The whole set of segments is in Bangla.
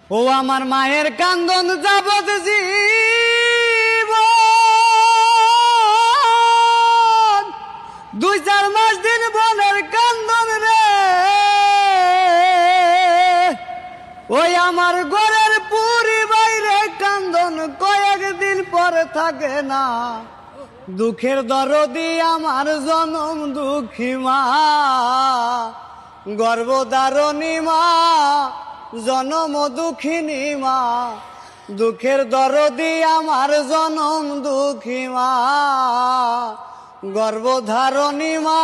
ও আমার মায়ের কান্দন যাবত জীব 2-4 মাস দিন বোনের কান্দন রে। ওই আমার ঘরের পুরি বাইরে কান্দন কয়েকদিন পরে থাকে না। দুঃখের দরদি আমার জনম দুঃখী মা, গর্ভধারণী মা, জনম দুঃখিনী মা। দুঃখের দরদি আমার জনম দুঃখী মা, গর্ভধারণী মা,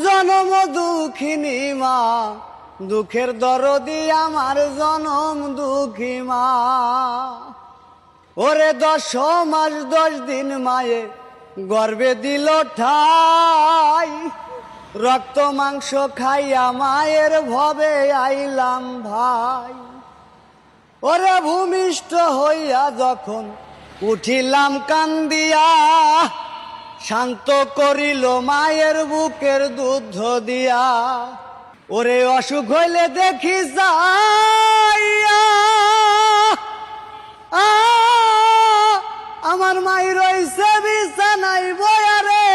জনম দুঃখিনী মা। দুঃখের দরদি আমার জনম দুঃখী মা। ওরে 10 মাস 10 দিন মায়ে গর্ভে দিল ঠাই, রক্ত মাংস খাইয়া মায়ের ভবে আইলাম ভাই। ওরে ভূমিষ্ঠ হইয়া যখন উঠিলাম কান্দিয়া, শান্ত করিল মায়ের বুকের দুধ দিয়া। ওরে অসুখ হইলে দেখি যাইয়া আমার মাই রইছে বিছানাই বয়ারে।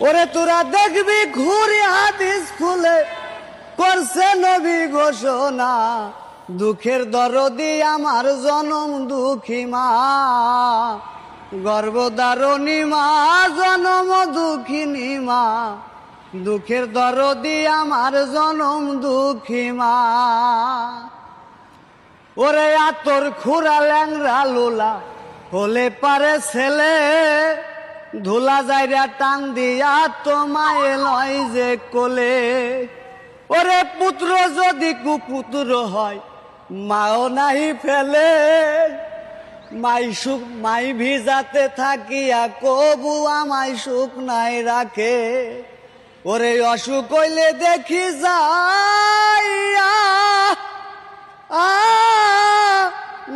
ওরে তোরা দেখবি ঘুরি হাদিস খুলে করছে নবী ঘোষণা। দুঃখের দরদি আমার জনম দুঃখী মা, গর্ভধারণী মা, জনম দুঃখিনী মা। দুঃখের দরদি আমার জনম দুঃখী মা। ওরে আতর খুরা ল্যাংরা লোলা হলে পারে ছেলে, ধুলা যাইরা টান দিয়া তো মায়ে লয় যে কোলে। ওরে পুত্র যদি কুপুত্র হয় মাও নাহি ফেলে, মাই ভিজাতে থাকিয়া কবু আমায় সুখ নাই রাখে। ওরে অসুখ হইলে দেখি যাইয়া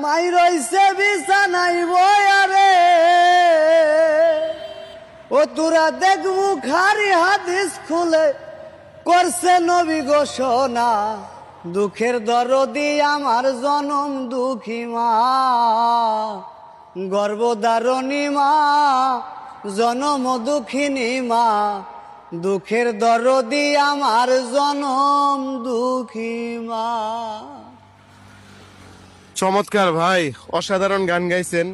মাই রইছে বিছানাই বয়ারে। ও তোরা দেখবু খারি হাদিস খুলে করছে নবী ঘোষণা। দুঃখের দরদি আমার জনম দুঃখী মা, গর্ভধারণী মা, জনম দুঃখিনী মা। দুঃখের দরদি আমার জনম দুঃখী মা। চমৎকার ভাই, অসাধারণ গান গাইছেন।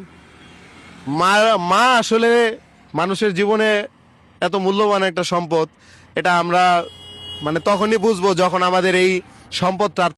মা আসলে মানুষের জীবনে এত মূল্যবান একটা সম্পদ। এটা আমরা তখনই বুঝবো যখন আমাদের এই সম্পদটা